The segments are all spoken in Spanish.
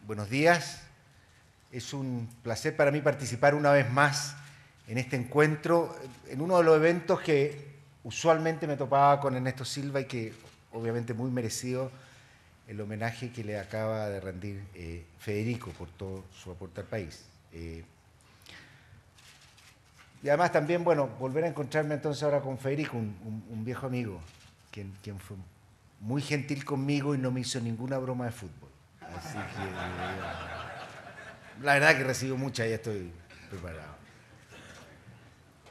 Buenos días. Es un placer para mí participar una vez más en este encuentro, en uno de los eventos que usualmente me topaba con Ernesto Silva y que obviamente muy merecido el homenaje que le acaba de rendir Federico por todo su aporte al país. Y además también, bueno, volver a encontrarme entonces ahora con Federico, un viejo amigo, quien fue muy gentil conmigo y no me hizo ninguna broma de fútbol. Así que la verdad que recibo mucha y ya estoy preparado.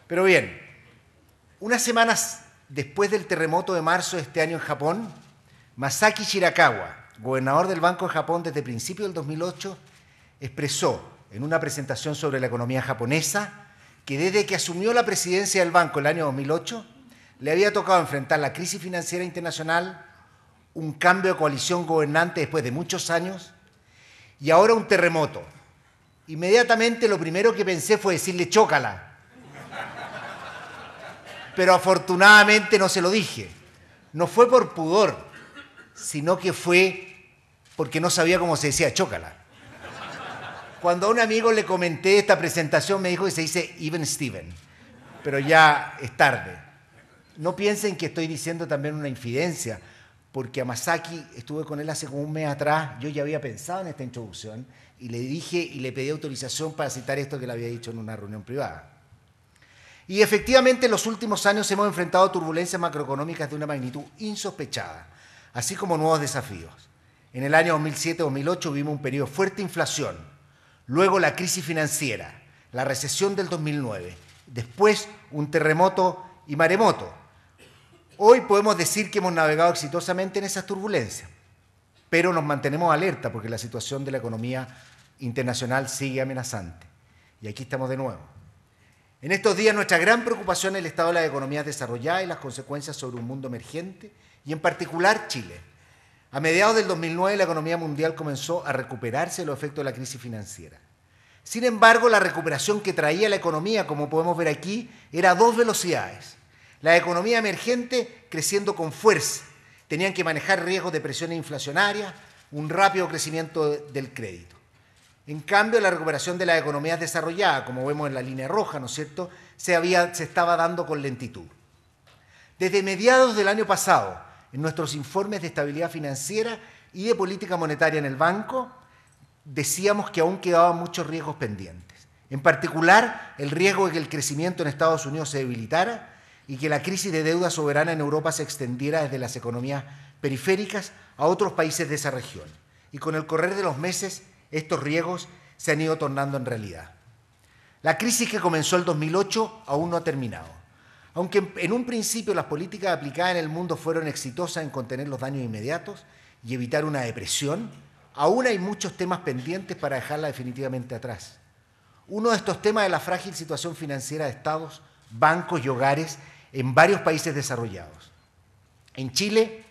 Pero bien, unas semanas después del terremoto de marzo de este año en Japón, Masaki Shirakawa, gobernador del Banco de Japón desde principios del 2008, expresó en una presentación sobre la economía japonesa que desde que asumió la presidencia del banco el año 2008, le había tocado enfrentar la crisis financiera internacional, un cambio de coalición gobernante después de muchos años y ahora un terremoto. Inmediatamente lo primero que pensé fue decirle chócala. Pero afortunadamente no se lo dije. No fue por pudor, sino que fue porque no sabía cómo se decía chócala. Cuando a un amigo le comenté esta presentación me dijo que se dice even Steven, pero ya es tarde. No piensen que estoy diciendo también una infidencia, porque a Masaki estuve con él hace como un mes atrás, yo ya había pensado en esta introducción y le dije y le pedí autorización para citar esto que le había dicho en una reunión privada. Y efectivamente en los últimos años hemos enfrentado turbulencias macroeconómicas de una magnitud insospechada, así como nuevos desafíos. En el año 2007-2008 vimos un periodo de fuerte inflación, luego la crisis financiera, la recesión del 2009, después un terremoto y maremoto. Hoy podemos decir que hemos navegado exitosamente en esas turbulencias, pero nos mantenemos alerta porque la situación de la economía internacional sigue amenazante. Y aquí estamos de nuevo. En estos días nuestra gran preocupación es el estado de las economías desarrolladas y las consecuencias sobre un mundo emergente, y en particular Chile. A mediados del 2009 la economía mundial comenzó a recuperarse de los efectos de la crisis financiera. Sin embargo, la recuperación que traía la economía, como podemos ver aquí, era a dos velocidades. La economía emergente creciendo con fuerza, tenían que manejar riesgos de presiones inflacionarias, un rápido crecimiento del crédito. En cambio, la recuperación de las economías desarrolladas, como vemos en la línea roja, ¿no es cierto?, se estaba dando con lentitud. Desde mediados del año pasado, en nuestros informes de estabilidad financiera y de política monetaria en el banco, decíamos que aún quedaban muchos riesgos pendientes. En particular, el riesgo de que el crecimiento en Estados Unidos se debilitara y que la crisis de deuda soberana en Europa se extendiera desde las economías periféricas a otros países de esa región. Y con el correr de los meses, estos riesgos se han ido tornando en realidad. La crisis que comenzó el 2008 aún no ha terminado. Aunque en un principio las políticas aplicadas en el mundo fueron exitosas en contener los daños inmediatos y evitar una depresión, aún hay muchos temas pendientes para dejarla definitivamente atrás. Uno de estos temas es la frágil situación financiera de estados, bancos y hogares en varios países desarrollados. En Chile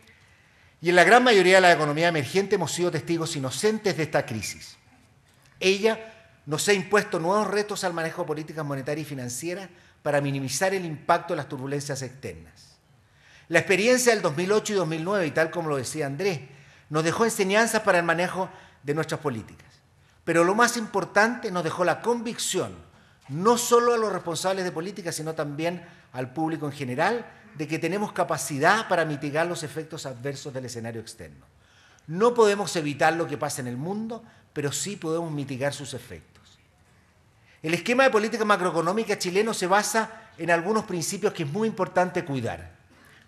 y en la gran mayoría de la economía emergente hemos sido testigos inocentes de esta crisis. Ella nos ha impuesto nuevos retos al manejo de políticas monetarias y financieras para minimizar el impacto de las turbulencias externas. La experiencia del 2008 y 2009, y tal como lo decía Andrés, nos dejó enseñanzas para el manejo de nuestras políticas. Pero lo más importante, nos dejó la convicción, no solo a los responsables de política, sino también al público en general, de que tenemos capacidad para mitigar los efectos adversos del escenario externo. No podemos evitar lo que pasa en el mundo, pero sí podemos mitigar sus efectos. El esquema de política macroeconómica chileno se basa en algunos principios que es muy importante cuidar.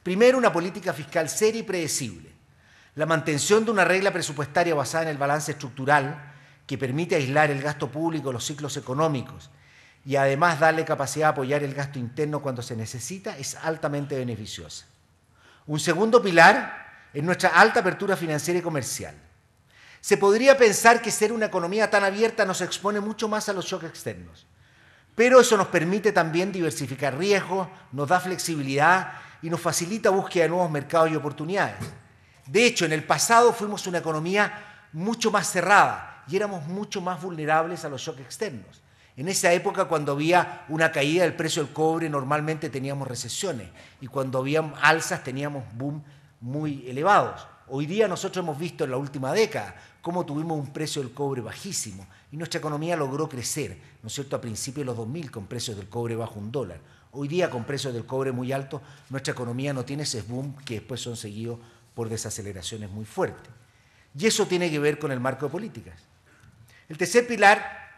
Primero, una política fiscal seria y predecible. La mantención de una regla presupuestaria basada en el balance estructural que permite aislar el gasto público de los ciclos económicos y además darle capacidad de apoyar el gasto interno cuando se necesita es altamente beneficiosa. Un segundo pilar es nuestra alta apertura financiera y comercial. Se podría pensar que ser una economía tan abierta nos expone mucho más a los shocks externos, pero eso nos permite también diversificar riesgos, nos da flexibilidad y nos facilita búsqueda de nuevos mercados y oportunidades. De hecho, en el pasado fuimos una economía mucho más cerrada y éramos mucho más vulnerables a los shocks externos. En esa época, cuando había una caída del precio del cobre, normalmente teníamos recesiones, y cuando había alzas teníamos boom muy elevados. Hoy día nosotros hemos visto en la última década cómo tuvimos un precio del cobre bajísimo y nuestra economía logró crecer, ¿no es cierto?, a principios de los 2000 con precios del cobre bajo $1. Hoy día, con precios del cobre muy altos, nuestra economía no tiene ese boom que después son seguidos por desaceleraciones muy fuertes. Y eso tiene que ver con el marco de políticas. El tercer pilar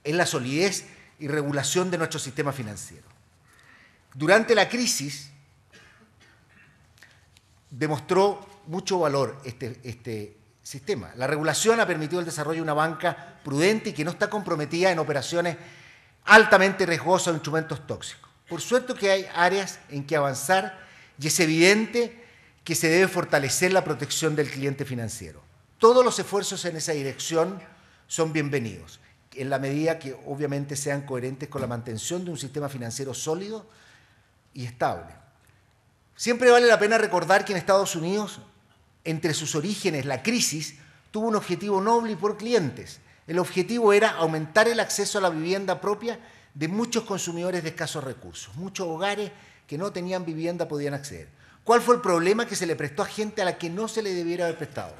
es la solidez y regulación de nuestro sistema financiero. Durante la crisis demostró mucho valor este sistema. La regulación ha permitido el desarrollo de una banca prudente y que no está comprometida en operaciones altamente riesgosas o instrumentos tóxicos. Por suerte que hay áreas en que avanzar y es evidente que se debe fortalecer la protección del cliente financiero. Todos los esfuerzos en esa dirección son bienvenidos, en la medida que obviamente sean coherentes con la mantención de un sistema financiero sólido y estable. Siempre vale la pena recordar que en Estados Unidos, entre sus orígenes, la crisis tuvo un objetivo noble y por clientes. El objetivo era aumentar el acceso a la vivienda propia de muchos consumidores de escasos recursos. Muchos hogares que no tenían vivienda podían acceder. ¿Cuál fue el problema? Que se le prestó a gente a la que no se le debiera haber prestado,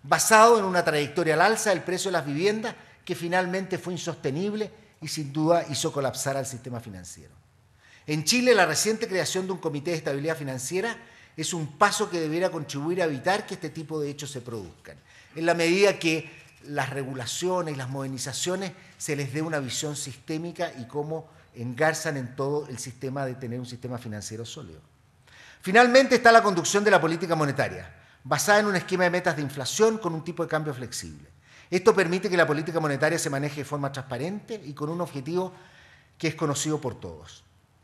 basado en una trayectoria al alza del precio de las viviendas que finalmente fue insostenible y sin duda hizo colapsar al sistema financiero. En Chile, la reciente creación de un Comité de Estabilidad Financiera es un paso que debiera contribuir a evitar que este tipo de hechos se produzcan, en la medida que las regulaciones y las modernizaciones se les dé una visión sistémica y cómo engarzan en todo el sistema de tener un sistema financiero sólido. Finalmente está la conducción de la política monetaria, basada en un esquema de metas de inflación con un tipo de cambio flexible. Esto permite que la política monetaria se maneje de forma transparente y con un objetivo que es conocido por todos.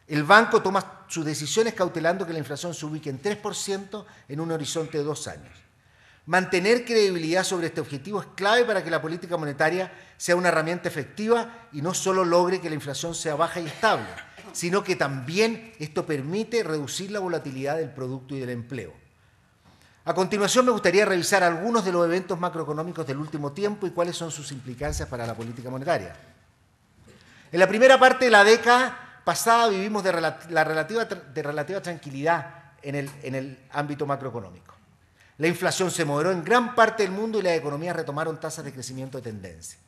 El banco toma sus decisiones cautelando que la inflación se ubique en 3% en un horizonte de 2 años. Mantener credibilidad sobre este objetivo es clave para que la política monetaria sea una herramienta efectiva y no solo logre que la inflación sea baja y estable, sino que también esto permite reducir la volatilidad del producto y del empleo. A continuación me gustaría revisar algunos de los eventos macroeconómicos del último tiempo y cuáles son sus implicancias para la política monetaria. En la primera parte de la década pasada vivimos de relativa tranquilidad en el ámbito macroeconómico. La inflación se moderó en gran parte del mundo y las economías retomaron tasas de crecimiento de tendencia.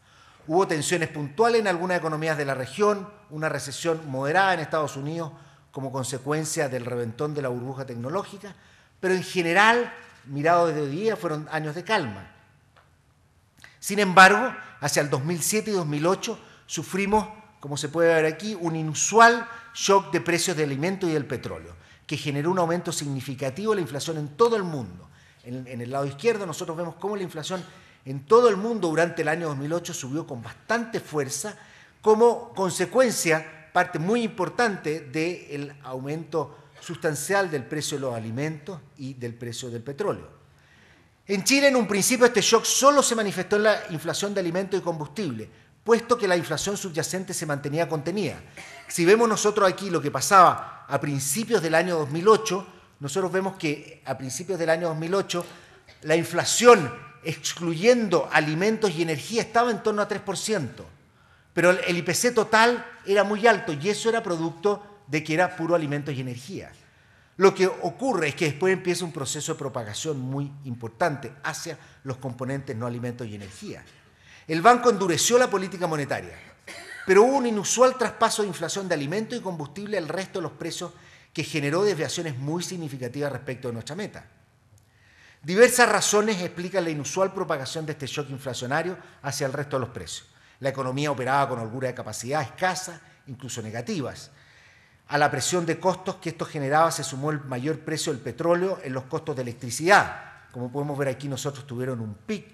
Hubo tensiones puntuales en algunas economías de la región, una recesión moderada en Estados Unidos como consecuencia del reventón de la burbuja tecnológica, pero en general, mirado desde hoy día, fueron años de calma. Sin embargo, hacia el 2007 y 2008 sufrimos, como se puede ver aquí, un inusual shock de precios de alimentos y del petróleo, que generó un aumento significativo de la inflación en todo el mundo. En el lado izquierdo nosotros vemos cómo la inflación en todo el mundo durante el año 2008 subió con bastante fuerza como consecuencia, parte muy importante, del aumento sustancial del precio de los alimentos y del precio del petróleo. En Chile, en un principio, este shock solo se manifestó en la inflación de alimentos y combustible, puesto que la inflación subyacente se mantenía contenida. Si vemos nosotros aquí lo que pasaba a principios del año 2008, nosotros vemos que a principios del año 2008 la inflación, excluyendo alimentos y energía, estaba en torno a 3%, pero el IPC total era muy alto y eso era producto de que era puro alimentos y energía. Lo que ocurre es que después empieza un proceso de propagación muy importante hacia los componentes no alimentos y energía. El banco endureció la política monetaria, pero hubo un inusual traspaso de inflación de alimentos y combustible al resto de los precios que generó desviaciones muy significativas respecto de nuestra meta. Diversas razones explican la inusual propagación de este shock inflacionario hacia el resto de los precios. La economía operaba con holgura de capacidad escasa, incluso negativas. A la presión de costos que esto generaba se sumó el mayor precio del petróleo en los costos de electricidad. Como podemos ver aquí, nosotros tuvieron un pic,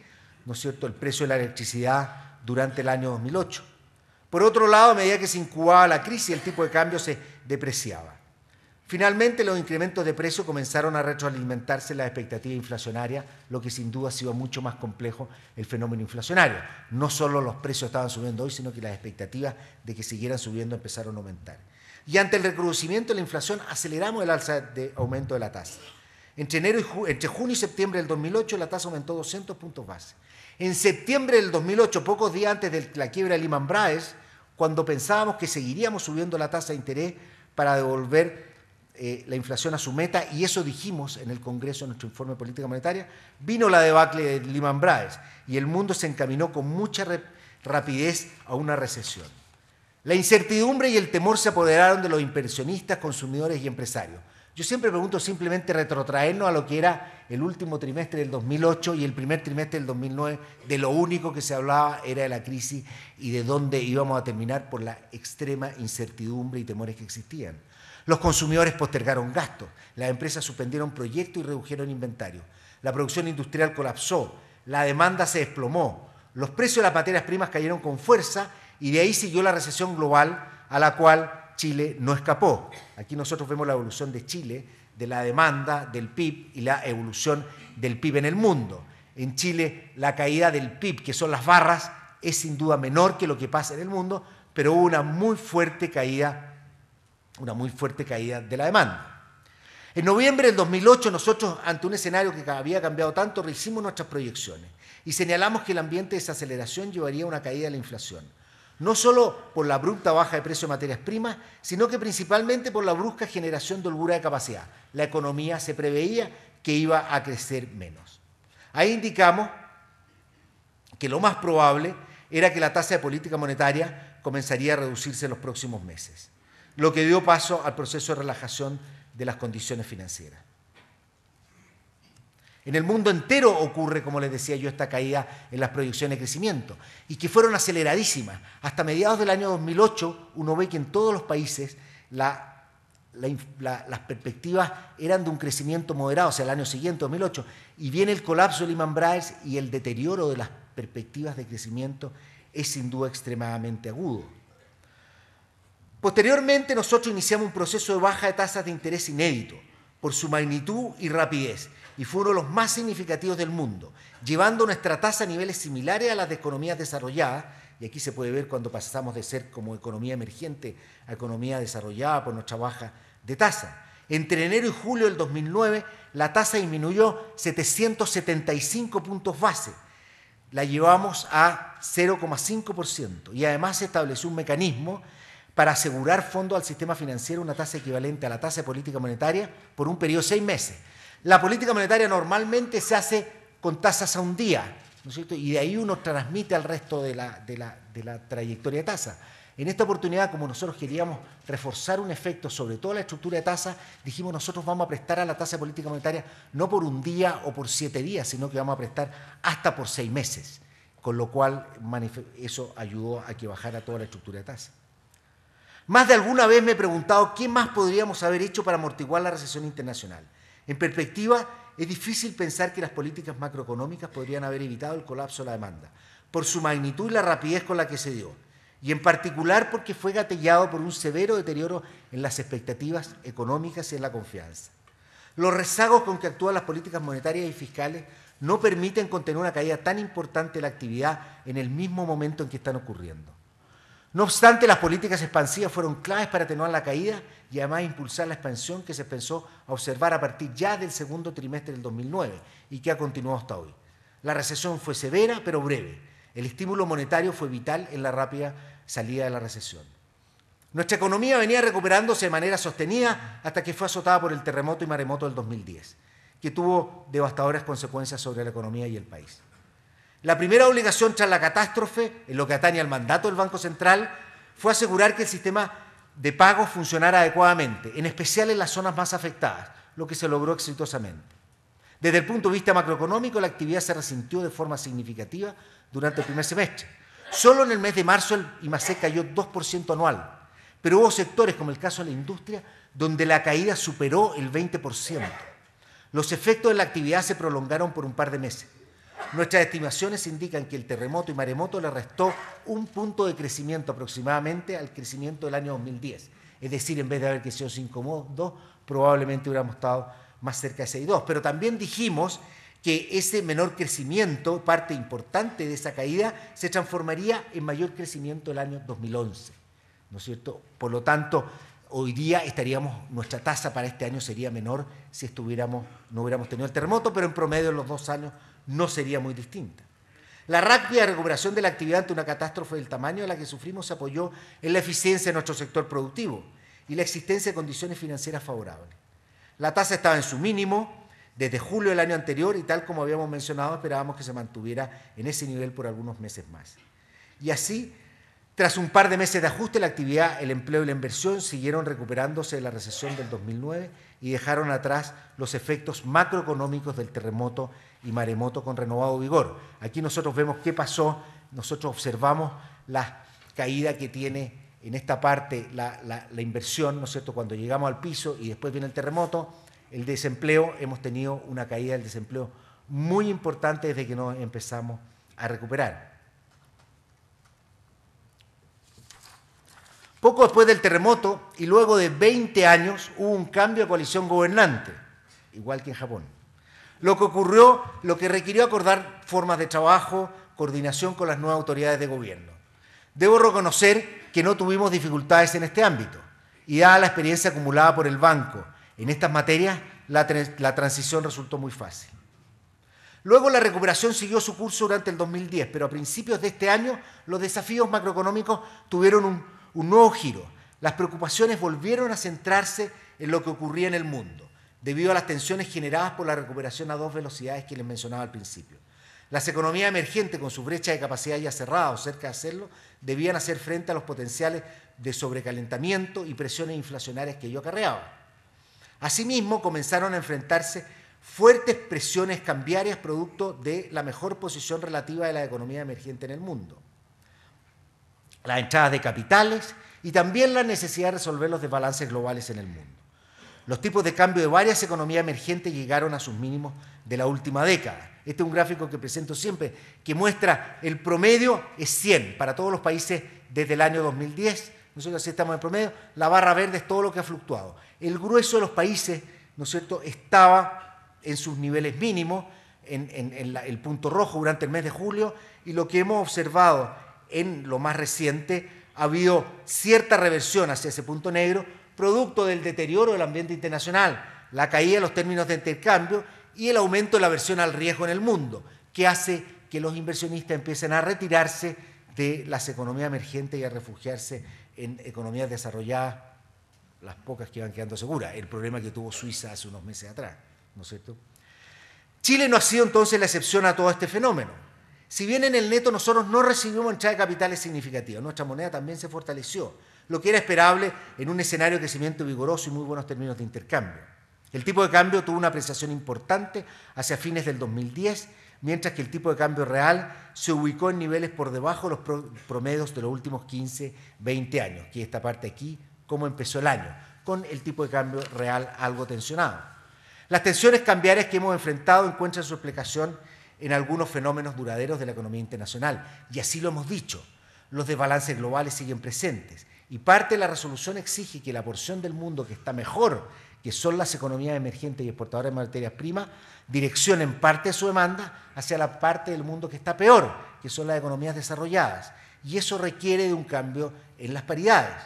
¿no es cierto?, el precio de la electricidad durante el año 2008. Por otro lado, a medida que se incubaba la crisis, el tipo de cambio se depreciaba. Finalmente, los incrementos de precio comenzaron a retroalimentarse en la expectativa inflacionaria, lo que sin duda ha sido mucho más complejo el fenómeno inflacionario. No solo los precios estaban subiendo hoy, sino que las expectativas de que siguieran subiendo empezaron a aumentar. Y ante el recrudecimiento de la inflación, aceleramos el alza de aumento de la tasa. Entre junio y septiembre del 2008, la tasa aumentó 200 puntos base. En septiembre del 2008, pocos días antes de la quiebra de Lehman Brothers, cuando pensábamos que seguiríamos subiendo la tasa de interés para devolver la inflación a su meta, y eso dijimos en el Congreso en nuestro informe de política monetaria, vino la debacle de Lehman Brothers y el mundo se encaminó con mucha rapidez a una recesión. La incertidumbre y el temor se apoderaron de los inversionistas, consumidores y empresarios. Yo siempre pregunto simplemente retrotraernos a lo que era el último trimestre del 2008 y el primer trimestre del 2009, de lo único que se hablaba era de la crisis y de dónde íbamos a terminar por la extrema incertidumbre y temores que existían. Los consumidores postergaron gastos, las empresas suspendieron proyectos y redujeron inventario, la producción industrial colapsó, la demanda se desplomó, los precios de las materias primas cayeron con fuerza y de ahí siguió la recesión global a la cual Chile no escapó. Aquí nosotros vemos la evolución de Chile, de la demanda, del PIB y la evolución del PIB en el mundo. En Chile la caída del PIB, que son las barras, es sin duda menor que lo que pasa en el mundo, pero hubo una muy fuerte caída de la demanda. En noviembre del 2008 nosotros, ante un escenario que había cambiado tanto, rehicimos nuestras proyecciones y señalamos que el ambiente de desaceleración llevaría a una caída de la inflación. No solo por la abrupta baja de precio de materias primas, sino que principalmente por la brusca generación de holgura de capacidad. La economía se preveía que iba a crecer menos. Ahí indicamos que lo más probable era que la tasa de política monetaria comenzaría a reducirse en los próximos meses, lo que dio paso al proceso de relajación de las condiciones financieras. En el mundo entero ocurre, como les decía yo, esta caída en las proyecciones de crecimiento y que fueron aceleradísimas. Hasta mediados del año 2008 uno ve que en todos los países las perspectivas eran de un crecimiento moderado, o sea, el año siguiente, 2008, y viene el colapso de Lehman Brothers y el deterioro de las perspectivas de crecimiento es sin duda extremadamente agudo. Posteriormente nosotros iniciamos un proceso de baja de tasas de interés inédito por su magnitud y rapidez, y fue uno de los más significativos del mundo, llevando nuestra tasa a niveles similares a las de economías desarrolladas, y aquí se puede ver cuando pasamos de ser como economía emergente a economía desarrollada por nuestra baja de tasa. Entre enero y julio del 2009, la tasa disminuyó 775 puntos base, la llevamos a 0,5%, y además se estableció un mecanismo para asegurar fondos al sistema financiero, una tasa equivalente a la tasa de política monetaria por un periodo de 6 meses. La política monetaria normalmente se hace con tasas a un día, ¿no es cierto? Y de ahí uno transmite al resto de la trayectoria de tasa. En esta oportunidad, como nosotros queríamos reforzar un efecto sobre toda la estructura de tasa, dijimos nosotros vamos a prestar a la tasa de política monetaria no por un día o por 7 días, sino que vamos a prestar hasta por 6 meses, con lo cual eso ayudó a que bajara toda la estructura de tasa. Más de alguna vez me he preguntado qué más podríamos haber hecho para amortiguar la recesión internacional. En perspectiva, es difícil pensar que las políticas macroeconómicas podrían haber evitado el colapso de la demanda, por su magnitud y la rapidez con la que se dio, y en particular porque fue gatillado por un severo deterioro en las expectativas económicas y en la confianza. Los rezagos con que actúan las políticas monetarias y fiscales no permiten contener una caída tan importante de la actividad en el mismo momento en que están ocurriendo. No obstante, las políticas expansivas fueron claves para atenuar la caída y además impulsar la expansión que se empezó a observar a partir ya del segundo trimestre del 2009 y que ha continuado hasta hoy. La recesión fue severa pero breve. El estímulo monetario fue vital en la rápida salida de la recesión. Nuestra economía venía recuperándose de manera sostenida hasta que fue azotada por el terremoto y maremoto del 2010, que tuvo devastadoras consecuencias sobre la economía y el país. La primera obligación tras la catástrofe, en lo que atañe al mandato del Banco Central, fue asegurar que el sistema de pagos funcionara adecuadamente, en especial en las zonas más afectadas, lo que se logró exitosamente. Desde el punto de vista macroeconómico, la actividad se resintió de forma significativa durante el primer semestre. Solo en el mes de marzo el IMACEC cayó 2% anual, pero hubo sectores, como el caso de la industria, donde la caída superó el 20%. Los efectos de la actividad se prolongaron por un par de meses. Nuestras estimaciones indican que el terremoto y maremoto le restó 1 punto de crecimiento aproximadamente al crecimiento del año 2010. Es decir, en vez de haber crecido 5,2, probablemente hubiéramos estado más cerca de 6,2. Pero también dijimos que ese menor crecimiento, parte importante de esa caída, se transformaría en mayor crecimiento el año 2011, ¿no es cierto? Por lo tanto, hoy día nuestra tasa para este año sería menor si no hubiéramos tenido el terremoto, pero en promedio en los 2 años no sería muy distinta. La rápida recuperación de la actividad ante una catástrofe del tamaño de la que sufrimos se apoyó en la eficiencia de nuestro sector productivo y la existencia de condiciones financieras favorables. La tasa estaba en su mínimo desde julio del año anterior y tal como habíamos mencionado, esperábamos que se mantuviera en ese nivel por algunos meses más. Y así, tras un par de meses de ajuste, la actividad, el empleo y la inversión siguieron recuperándose de la recesión del 2009 y dejaron atrás los efectos macroeconómicos del terremoto y maremoto con renovado vigor. Aquí nosotros vemos qué pasó, nosotros observamos la caída que tiene en esta parte la inversión, ¿no es cierto?, cuando llegamos al piso y después viene el terremoto. El desempleo, hemos tenido una caída del desempleo muy importante desde que nos empezamos a recuperar. Poco después del terremoto y luego de 20 años hubo un cambio de coalición gobernante, igual que en Japón. Lo que requirió acordar formas de trabajo, coordinación con las nuevas autoridades de gobierno. Debo reconocer que no tuvimos dificultades en este ámbito y dada la experiencia acumulada por el banco en estas materias, la transición resultó muy fácil. Luego la recuperación siguió su curso durante el 2010, pero a principios de este año los desafíos macroeconómicos tuvieron un nuevo giro. Las preocupaciones volvieron a centrarse en lo que ocurría en el mundo, debido a las tensiones generadas por la recuperación a dos velocidades que les mencionaba al principio. Las economías emergentes, con su brecha de capacidad ya cerrada o cerca de hacerlo, debían hacer frente a los potenciales de sobrecalentamiento y presiones inflacionarias que ello acarreaba. Asimismo, comenzaron a enfrentarse fuertes presiones cambiarias producto de la mejor posición relativa de la economía emergente en el mundo, las entradas de capitales y también la necesidad de resolver los desbalances globales en el mundo. Los tipos de cambio de varias economías emergentes llegaron a sus mínimos de la última década. Este es un gráfico que presento siempre, que muestra el promedio es 100 para todos los países desde el año 2010. Nosotros así estamos en promedio. La barra verde es todo lo que ha fluctuado. El grueso de los países, ¿no es cierto?, estaba en sus niveles mínimos, en el punto rojo durante el mes de julio, y lo que hemos observado en lo más reciente, ha habido cierta reversión hacia ese punto negro, producto del deterioro del ambiente internacional, la caída de los términos de intercambio y el aumento de la aversión al riesgo en el mundo, que hace que los inversionistas empiecen a retirarse de las economías emergentes y a refugiarse en economías desarrolladas, las pocas que van quedando seguras, el problema que tuvo Suiza hace unos meses atrás, ¿no es cierto? Chile no ha sido entonces la excepción a todo este fenómeno. Si bien en el neto nosotros no recibimos entrada de capitales significativas, nuestra moneda también se fortaleció, lo que era esperable en un escenario de crecimiento vigoroso y muy buenos términos de intercambio. El tipo de cambio tuvo una apreciación importante hacia fines del 2010, mientras que el tipo de cambio real se ubicó en niveles por debajo de los promedios de los últimos 15, 20 años, que esta parte aquí, cómo empezó el año, con el tipo de cambio real algo tensionado. Las tensiones cambiarias que hemos enfrentado encuentran su explicación en algunos fenómenos duraderos de la economía internacional, y así lo hemos dicho, los desbalances globales siguen presentes, y parte de la resolución exige que la porción del mundo que está mejor, que son las economías emergentes y exportadoras de materias primas, direccionen parte de su demanda hacia la parte del mundo que está peor, que son las economías desarrolladas, y eso requiere de un cambio en las paridades.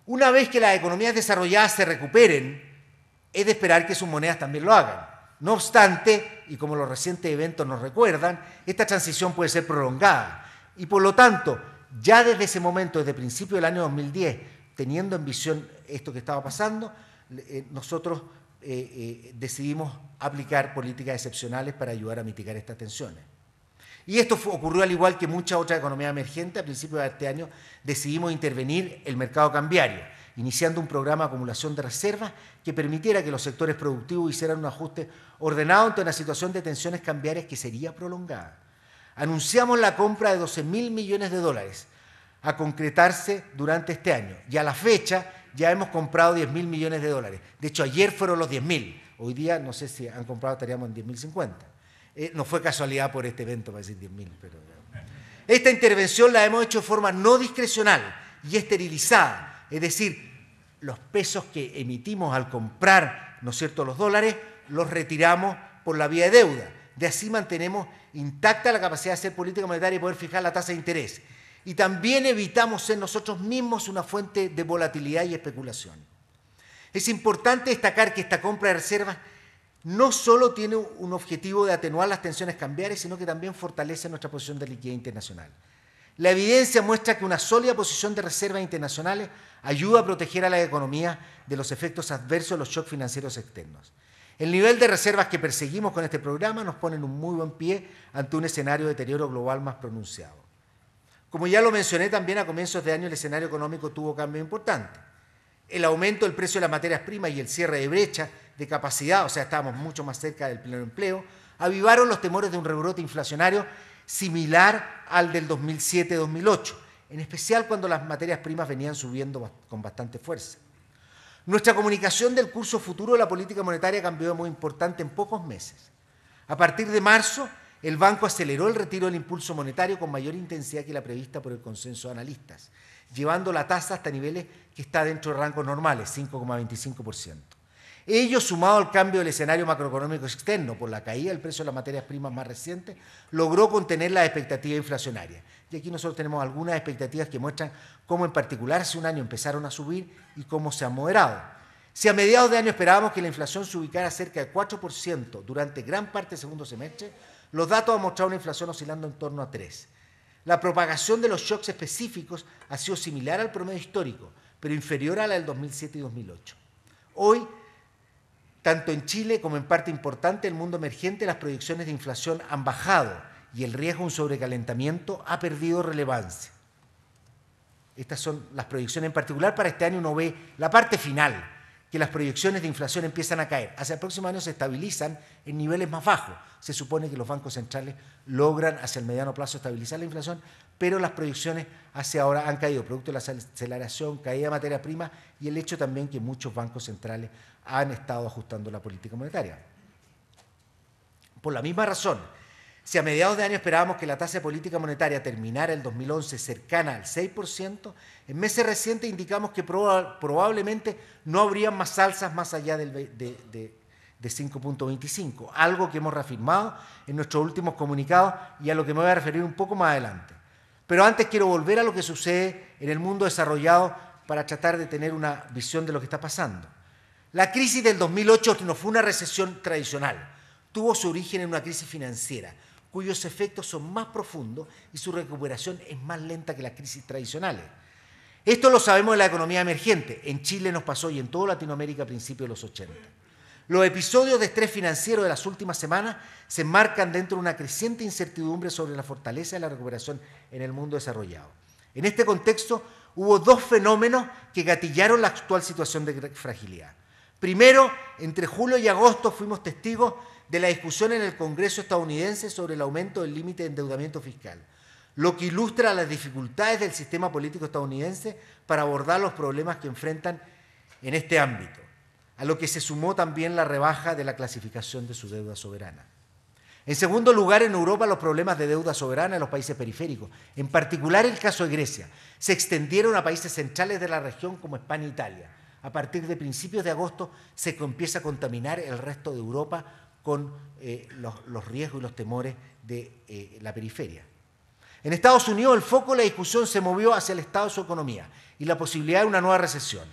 Una vez que las economías desarrolladas se recuperen, es de esperar que sus monedas también lo hagan. No obstante, y como los recientes eventos nos recuerdan, esta transición puede ser prolongada y por lo tanto, ya desde ese momento, desde principio del año 2010, teniendo en visión esto que estaba pasando, nosotros decidimos aplicar políticas excepcionales para ayudar a mitigar estas tensiones. Y esto ocurrió al igual que muchas otras economías emergentes. A principios de este año decidimos intervenir el mercado cambiario, iniciando un programa de acumulación de reservas que permitiera que los sectores productivos hicieran un ajuste ordenado ante una situación de tensiones cambiarias que sería prolongada. Anunciamos la compra de 12.000 millones de dólares a concretarse durante este año y a la fecha ya hemos comprado 10.000 millones de dólares. De hecho, ayer fueron los 10.000. Hoy día, no sé si han comprado, estaríamos en 10.050. No fue casualidad por este evento para decir 10.000, pero... Esta intervención la hemos hecho de forma no discrecional y esterilizada. Es decir, los pesos que emitimos al comprar, ¿no es cierto?, los dólares, los retiramos por la vía de deuda. De así mantenemos intacta la capacidad de hacer política monetaria y poder fijar la tasa de interés. Y también evitamos ser nosotros mismos una fuente de volatilidad y especulación. Es importante destacar que esta compra de reservas no solo tiene un objetivo de atenuar las tensiones cambiarias, sino que también fortalece nuestra posición de liquidez internacional. La evidencia muestra que una sólida posición de reservas internacionales ayuda a proteger a la economía de los efectos adversos de los shocks financieros externos. El nivel de reservas que perseguimos con este programa nos pone en un muy buen pie ante un escenario de deterioro global más pronunciado. Como ya lo mencioné también a comienzos de año, el escenario económico tuvo cambios importantes. El aumento del precio de las materias primas y el cierre de brecha de capacidad, o sea, estábamos mucho más cerca del pleno empleo, avivaron los temores de un rebrote inflacionario similar al del 2007-2008, en especial cuando las materias primas venían subiendo con bastante fuerza. Nuestra comunicación del curso futuro de la política monetaria cambió de modo importante en pocos meses. A partir de marzo, el banco aceleró el retiro del impulso monetario con mayor intensidad que la prevista por el consenso de analistas, llevando la tasa hasta niveles que está dentro de rangos normales, 5,25%. Ello, sumado al cambio del escenario macroeconómico externo por la caída del precio de las materias primas más recientes, logró contener las expectativas inflacionarias. Y aquí nosotros tenemos algunas expectativas que muestran cómo en particular hace un año empezaron a subir y cómo se han moderado. Si a mediados de año esperábamos que la inflación se ubicara cerca de 4% durante gran parte del segundo semestre, los datos han mostrado una inflación oscilando en torno a 3%. La propagación de los shocks específicos ha sido similar al promedio histórico, pero inferior a la del 2007 y 2008. Hoy, tanto en Chile como en parte importante del mundo emergente, las proyecciones de inflación han bajado y el riesgo de un sobrecalentamiento ha perdido relevancia. Estas son las proyecciones en particular. Para este año uno ve la parte final, que las proyecciones de inflación empiezan a caer. Hacia el próximo año se estabilizan en niveles más bajos. Se supone que los bancos centrales logran hacia el mediano plazo estabilizar la inflación, pero las proyecciones hacia ahora han caído, producto de la aceleración, caída de materia prima y el hecho también que muchos bancos centrales han estado ajustando la política monetaria. Por la misma razón, si a mediados de año esperábamos que la tasa de política monetaria terminara el 2011 cercana al 6%, en meses recientes indicamos que probablemente no habrían más alzas más allá de 5,25, algo que hemos reafirmado en nuestros últimos comunicados y a lo que me voy a referir un poco más adelante. Pero antes quiero volver a lo que sucede en el mundo desarrollado para tratar de tener una visión de lo que está pasando. La crisis del 2008 no fue una recesión tradicional, tuvo su origen en una crisis financiera, cuyos efectos son más profundos y su recuperación es más lenta que las crisis tradicionales. Esto lo sabemos de la economía emergente. En Chile nos pasó y en toda Latinoamérica a principios de los 80. Los episodios de estrés financiero de las últimas semanas se enmarcan dentro de una creciente incertidumbre sobre la fortaleza de la recuperación en el mundo desarrollado. En este contexto, hubo dos fenómenos que gatillaron la actual situación de fragilidad. Primero, entre julio y agosto fuimos testigos de la discusión en el Congreso estadounidense sobre el aumento del límite de endeudamiento fiscal, lo que ilustra las dificultades del sistema político estadounidense para abordar los problemas que enfrentan en este ámbito, a lo que se sumó también la rebaja de la clasificación de su deuda soberana. En segundo lugar, en Europa los problemas de deuda soberana en los países periféricos, en particular el caso de Grecia, se extendieron a países centrales de la región como España e Italia. A partir de principios de agosto se empieza a contaminar el resto de Europa con los riesgos y los temores de la periferia. En Estados Unidos el foco de la discusión se movió hacia el estado de su economía y la posibilidad de una nueva recesión.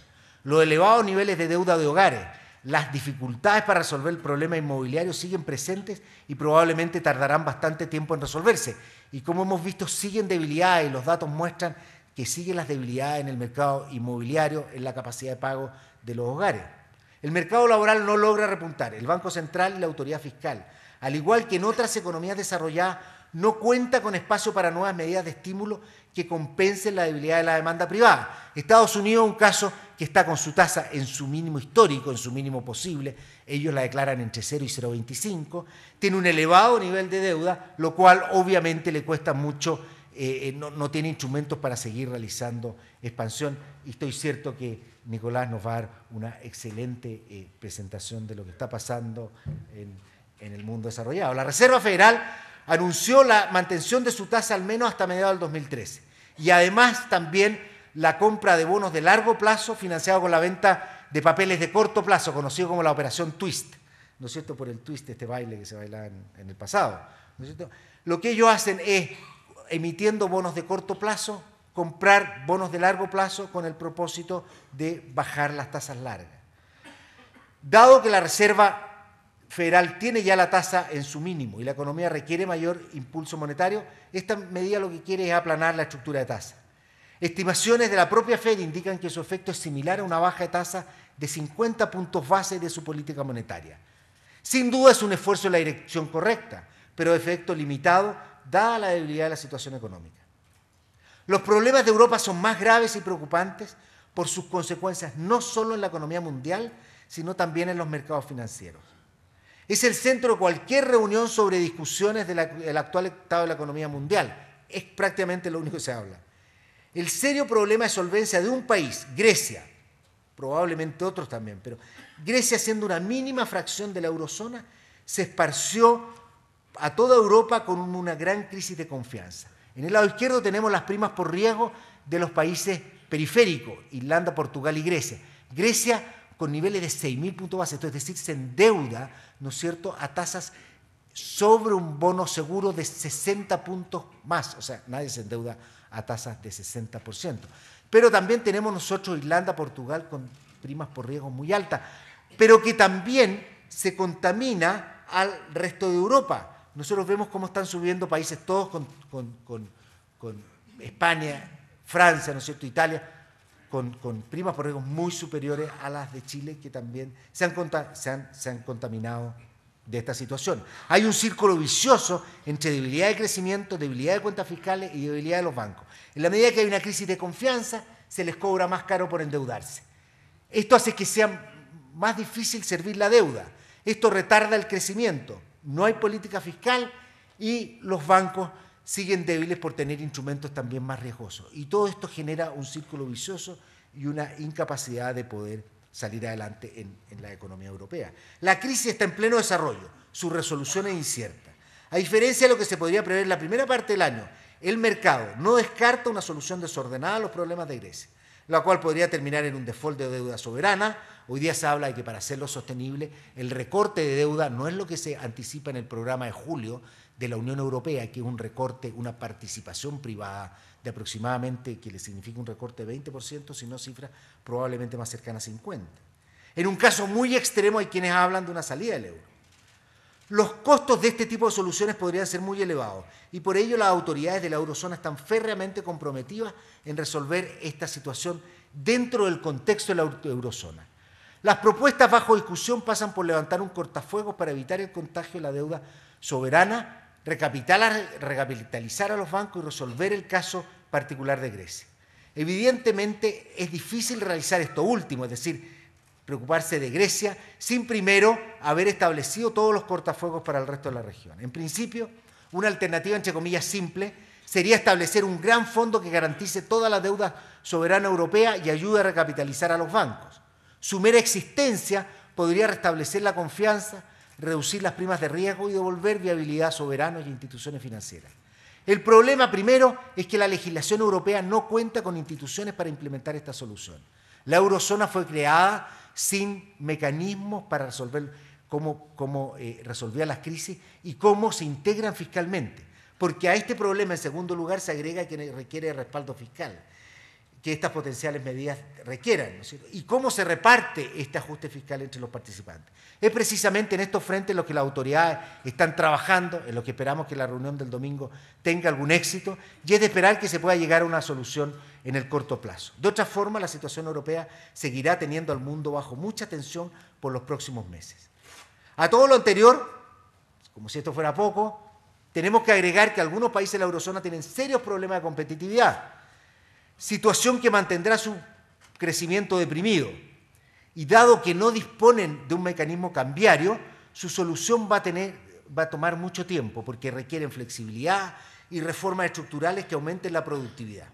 Los elevados niveles de deuda de hogares, las dificultades para resolver el problema inmobiliario siguen presentes y probablemente tardarán bastante tiempo en resolverse. Y como hemos visto, siguen debilidades y los datos muestran que siguen las debilidades en el mercado inmobiliario, en la capacidad de pago de los hogares. El mercado laboral no logra repuntar. El Banco Central y la autoridad fiscal, al igual que en otras economías desarrolladas, no cuenta con espacio para nuevas medidas de estímulo que compensen la debilidad de la demanda privada. Estados Unidos es un caso que está con su tasa en su mínimo histórico, en su mínimo posible. Ellos la declaran entre 0 y 0,25. Tiene un elevado nivel de deuda, lo cual obviamente le cuesta mucho, no tiene instrumentos para seguir realizando expansión. Y estoy cierto que Nicolás nos va a dar una excelente presentación de lo que está pasando en el mundo desarrollado. La Reserva Federal anunció la mantención de su tasa al menos hasta mediados del 2013 y además también la compra de bonos de largo plazo financiado con la venta de papeles de corto plazo, conocido como la operación Twist, ¿no es cierto? Por el twist, este baile que se bailaba en el pasado, ¿no es cierto? Lo que ellos hacen es, emitiendo bonos de corto plazo, comprar bonos de largo plazo con el propósito de bajar las tasas largas. Dado que la Reserva federal tiene ya la tasa en su mínimo y la economía requiere mayor impulso monetario, esta medida lo que quiere es aplanar la estructura de tasa. Estimaciones de la propia Fed indican que su efecto es similar a una baja de tasa de 50 puntos base de su política monetaria. Sin duda es un esfuerzo en la dirección correcta, pero de efecto limitado, dada la debilidad de la situación económica. Los problemas de Europa son más graves y preocupantes por sus consecuencias no solo en la economía mundial, sino también en los mercados financieros. Es el centro de cualquier reunión sobre discusiones del actual estado de la economía mundial. Es prácticamente lo único que se habla. El serio problema de solvencia de un país, Grecia, probablemente otros también, pero Grecia, siendo una mínima fracción de la eurozona, se esparció a toda Europa con una gran crisis de confianza. En el lado izquierdo tenemos las primas por riesgo de los países periféricos, Irlanda, Portugal y Grecia. Grecia con niveles de 6.000 puntos base, esto es decir, se endeuda, ¿no es cierto?, a tasas sobre un bono seguro de 60 puntos más, o sea, nadie se endeuda a tasas de 60%. Pero también tenemos nosotros Irlanda, Portugal, con primas por riesgo muy altas, pero que también se contamina al resto de Europa. Nosotros vemos cómo están subiendo países todos con España, Francia, ¿no es cierto?, Italia, con primas por riesgo muy superiores a las de Chile, que también se han contaminado de esta situación. Hay un círculo vicioso entre debilidad de crecimiento, debilidad de cuentas fiscales y debilidad de los bancos. En la medida que hay una crisis de confianza, se les cobra más caro por endeudarse. Esto hace que sea más difícil servir la deuda. Esto retarda el crecimiento. No hay política fiscal y los bancos siguen débiles por tener instrumentos también más riesgosos. Y todo esto genera un círculo vicioso y una incapacidad de poder salir adelante en la economía europea. La crisis está en pleno desarrollo, su resolución es incierta. A diferencia de lo que se podría prever en la primera parte del año, el mercado no descarta una solución desordenada a los problemas de Grecia, la cual podría terminar en un default de deuda soberana. Hoy día se habla de que para hacerlo sostenible, el recorte de deuda no es lo que se anticipa en el programa de julio de la Unión Europea, que es un recorte, una participación privada de aproximadamente, que le significa un recorte de 20%, si no cifras probablemente más cercanas a 50%. En un caso muy extremo hay quienes hablan de una salida del euro. Los costos de este tipo de soluciones podrían ser muy elevados y por ello las autoridades de la eurozona están férreamente comprometidas en resolver esta situación dentro del contexto de la eurozona. Las propuestas bajo discusión pasan por levantar un cortafuegos para evitar el contagio de la deuda soberana, recapitalizar a los bancos y resolver el caso particular de Grecia. Evidentemente es difícil realizar esto último, es decir, preocuparse de Grecia sin primero haber establecido todos los cortafuegos para el resto de la región. En principio, una alternativa, entre comillas, simple, sería establecer un gran fondo que garantice toda la deuda soberana europea y ayude a recapitalizar a los bancos. Su mera existencia podría restablecer la confianza, reducir las primas de riesgo y devolver viabilidad a soberanos y instituciones financieras. El problema primero es que la legislación europea no cuenta con instituciones para implementar esta solución. La eurozona fue creada sin mecanismos para resolver cómo resolvían las crisis y cómo se integran fiscalmente, porque a este problema en segundo lugar se agrega que requiere respaldo fiscal, que estas potenciales medidas requieran, ¿no es cierto? Y cómo se reparte este ajuste fiscal entre los participantes. Es precisamente en estos frentes en los que las autoridades están trabajando, en los que esperamos que la reunión del domingo tenga algún éxito, y es de esperar que se pueda llegar a una solución en el corto plazo. De otra forma, la situación europea seguirá teniendo al mundo bajo mucha tensión por los próximos meses. A todo lo anterior, como si esto fuera poco, tenemos que agregar que algunos países de la eurozona tienen serios problemas de competitividad, situación que mantendrá su crecimiento deprimido. Y dado que no disponen de un mecanismo cambiario, su solución va a tomar mucho tiempo porque requieren flexibilidad y reformas estructurales que aumenten la productividad.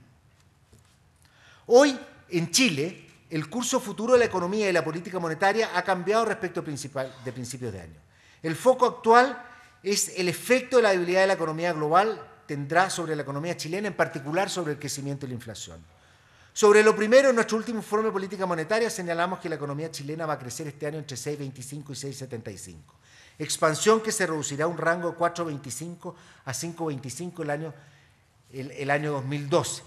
Hoy, en Chile, el curso futuro de la economía y de la política monetaria ha cambiado respecto de principios de año. El foco actual es el efecto de la debilidad de la economía global tendrá sobre la economía chilena, en particular sobre el crecimiento y la inflación. Sobre lo primero, en nuestro último informe de política monetaria señalamos que la economía chilena va a crecer este año entre 6,25 y 6,75. Expansión que se reducirá a un rango de 4,25 a 5,25 el año 2012.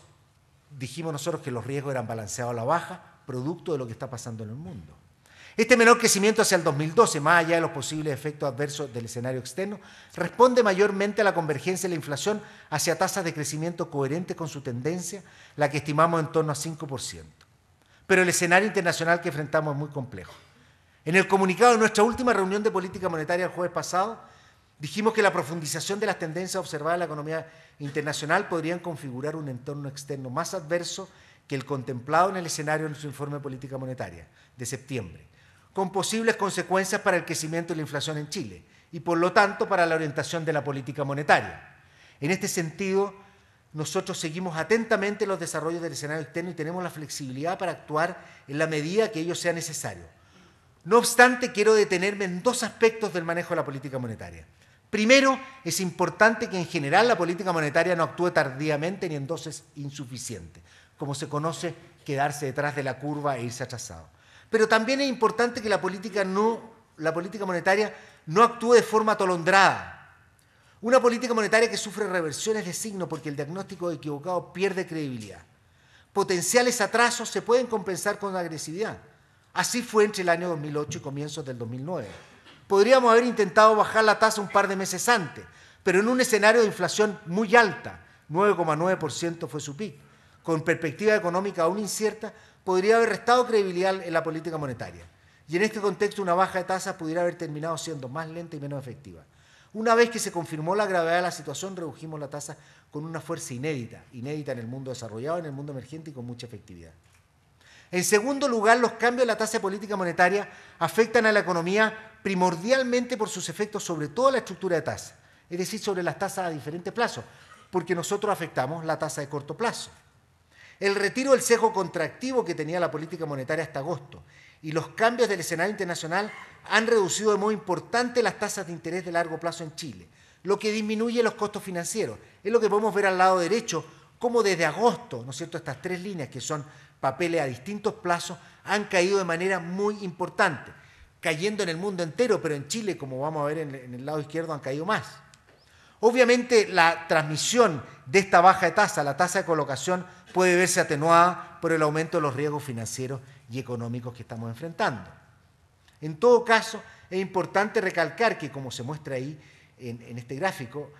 Dijimos nosotros que los riesgos eran balanceados a la baja, producto de lo que está pasando en el mundo. Este menor crecimiento hacia el 2012, más allá de los posibles efectos adversos del escenario externo, responde mayormente a la convergencia de la inflación hacia tasas de crecimiento coherentes con su tendencia, la que estimamos en torno a 5%. Pero el escenario internacional que enfrentamos es muy complejo. En el comunicado de nuestra última reunión de política monetaria el jueves pasado, dijimos que la profundización de las tendencias observadas en la economía internacional podrían configurar un entorno externo más adverso que el contemplado en el escenario de nuestro informe de política monetaria de septiembre, con posibles consecuencias para el crecimiento y la inflación en Chile y, por lo tanto, para la orientación de la política monetaria. En este sentido, nosotros seguimos atentamente los desarrollos del escenario externo y tenemos la flexibilidad para actuar en la medida que ello sea necesario. No obstante, quiero detenerme en dos aspectos del manejo de la política monetaria. Primero, es importante que en general la política monetaria no actúe tardíamente ni en dosis insuficientes, como se conoce quedarse detrás de la curva e irse atrasado. Pero también es importante que la política monetaria no actúe de forma atolondrada. Una política monetaria que sufre reversiones de signo porque el diagnóstico equivocado pierde credibilidad. Potenciales atrasos se pueden compensar con agresividad. Así fue entre el año 2008 y comienzos del 2009. Podríamos haber intentado bajar la tasa un par de meses antes, pero en un escenario de inflación muy alta, 9,9% fue su pico, con perspectiva económica aún incierta, podría haber restado credibilidad en la política monetaria. Y en este contexto, una baja de tasas pudiera haber terminado siendo más lenta y menos efectiva. Una vez que se confirmó la gravedad de la situación, redujimos la tasa con una fuerza inédita en el mundo desarrollado, en el mundo emergente y con mucha efectividad. En segundo lugar, los cambios en la tasa de política monetaria afectan a la economía primordialmente por sus efectos sobre toda la estructura de tasa, es decir, sobre las tasas a diferentes plazos, porque nosotros afectamos la tasa de corto plazo. El retiro del sesgo contractivo que tenía la política monetaria hasta agosto y los cambios del escenario internacional han reducido de modo importante las tasas de interés de largo plazo en Chile, lo que disminuye los costos financieros. Es lo que podemos ver al lado derecho, cómo desde agosto, ¿no es cierto?, estas tres líneas que son papeles a distintos plazos han caído de manera muy importante, cayendo en el mundo entero, pero en Chile, como vamos a ver en el lado izquierdo, han caído más. Obviamente, la transmisión de esta baja de tasa, la tasa de colocación, puede verse atenuada por el aumento de los riesgos financieros y económicos que estamos enfrentando. En todo caso, es importante recalcar que, como se muestra ahí en este gráfico,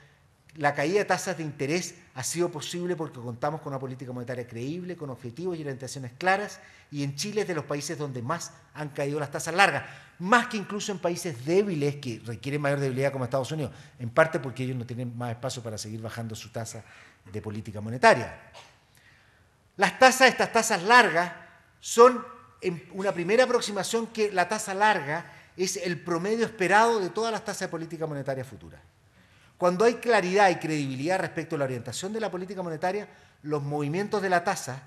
la caída de tasas de interés ha sido posible porque contamos con una política monetaria creíble, con objetivos y orientaciones claras, y en Chile es de los países donde más han caído las tasas largas, más que incluso en países débiles que requieren mayor debilidad como Estados Unidos, en parte porque ellos no tienen más espacio para seguir bajando su tasa de política monetaria. Estas tasas largas, son una primera aproximación que la tasa larga es el promedio esperado de todas las tasas de política monetaria futuras. Cuando hay claridad y credibilidad respecto a la orientación de la política monetaria, los movimientos de la tasa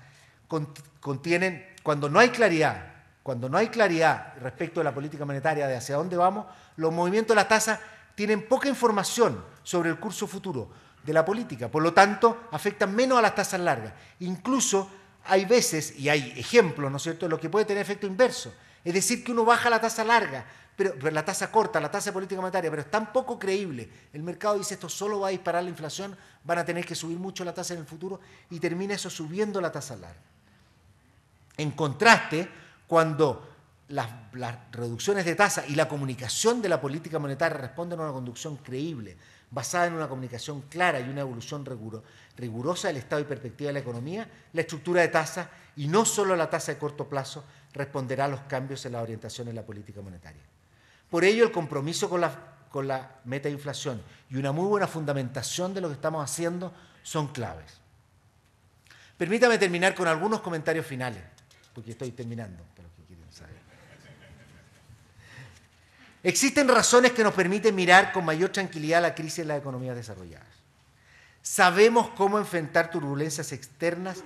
contienen, cuando no hay claridad respecto a la política monetaria de hacia dónde vamos, los movimientos de la tasa tienen poca información sobre el curso futuro de la política, por lo tanto, afectan menos a las tasas largas. Incluso hay veces, y hay ejemplos, ¿no es cierto?, lo que puede tener efecto inverso, es decir, que uno baja la tasa larga, pero la tasa corta, la tasa de política monetaria, pero es tan poco creíble. El mercado dice esto solo va a disparar la inflación, van a tener que subir mucho la tasa en el futuro y termina eso subiendo la tasa larga. En contraste, cuando las reducciones de tasa y la comunicación de la política monetaria responden a una conducción creíble, basada en una comunicación clara y una evolución rigurosa del estado y perspectiva de la economía, la estructura de tasa, y no solo la tasa de corto plazo, responderá a los cambios en la orientación de la política monetaria. Por ello, el compromiso con la meta de inflación y una muy buena fundamentación de lo que estamos haciendo son claves. Permítame terminar con algunos comentarios finales, porque estoy terminando, para los que quieren saber. Existen razones que nos permiten mirar con mayor tranquilidad la crisis en las economías desarrolladas. Sabemos cómo enfrentar turbulencias externas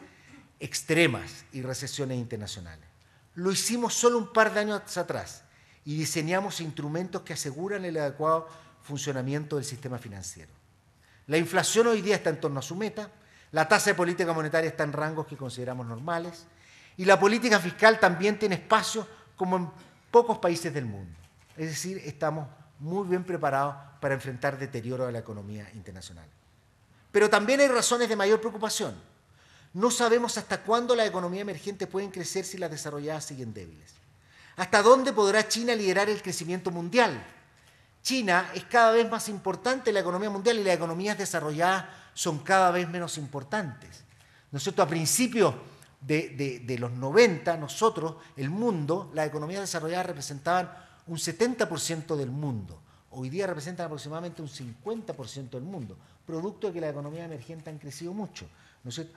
extremas y recesiones internacionales. Lo hicimos solo un par de años atrás y diseñamos instrumentos que aseguran el adecuado funcionamiento del sistema financiero. La inflación hoy día está en torno a su meta, la tasa de política monetaria está en rangos que consideramos normales y la política fiscal también tiene espacio como en pocos países del mundo. Es decir, estamos muy bien preparados para enfrentar deterioro de la economía internacional. Pero también hay razones de mayor preocupación. No sabemos hasta cuándo las economías emergentes pueden crecer si las desarrolladas siguen débiles. ¿Hasta dónde podrá China liderar el crecimiento mundial? China es cada vez más importante en la economía mundial y las economías desarrolladas son cada vez menos importantes. ¿No es cierto? A principios de los 90, nosotros, el mundo, las economías desarrolladas representaban un 70% del mundo. Hoy día representan aproximadamente un 50% del mundo, producto de que las economías emergentes han crecido mucho, ¿no es cierto?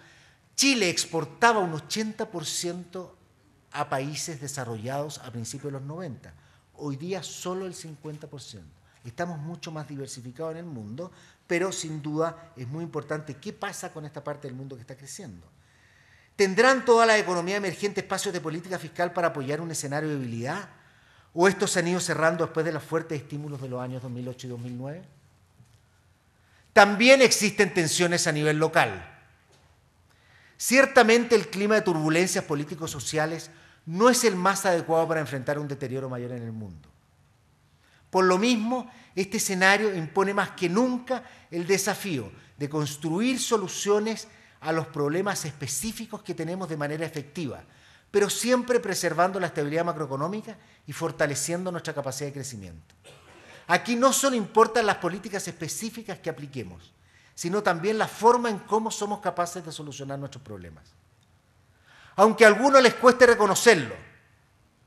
Chile exportaba un 80% a países desarrollados a principios de los 90. Hoy día solo el 50%. Estamos mucho más diversificados en el mundo, pero sin duda es muy importante qué pasa con esta parte del mundo que está creciendo. ¿Tendrán todas las economías emergentes espacios de política fiscal para apoyar un escenario de debilidad? ¿O estos se han ido cerrando después de los fuertes estímulos de los años 2008 y 2009? También existen tensiones a nivel local. Ciertamente el clima de turbulencias políticos sociales no es el más adecuado para enfrentar un deterioro mayor en el mundo. Por lo mismo, este escenario impone más que nunca el desafío de construir soluciones a los problemas específicos que tenemos de manera efectiva, pero siempre preservando la estabilidad macroeconómica y fortaleciendo nuestra capacidad de crecimiento. Aquí no solo importan las políticas específicas que apliquemos, sino también la forma en cómo somos capaces de solucionar nuestros problemas. Aunque a algunos les cueste reconocerlo,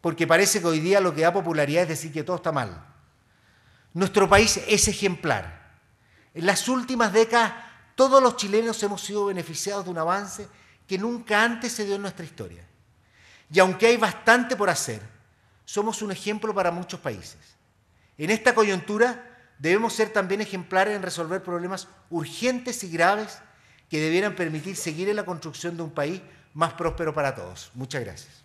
porque parece que hoy día lo que da popularidad es decir que todo está mal, nuestro país es ejemplar. En las últimas décadas, todos los chilenos hemos sido beneficiados de un avance que nunca antes se dio en nuestra historia. Y aunque hay bastante por hacer, somos un ejemplo para muchos países. En esta coyuntura debemos ser también ejemplares en resolver problemas urgentes y graves que debieran permitir seguir en la construcción de un país más próspero para todos. Muchas gracias.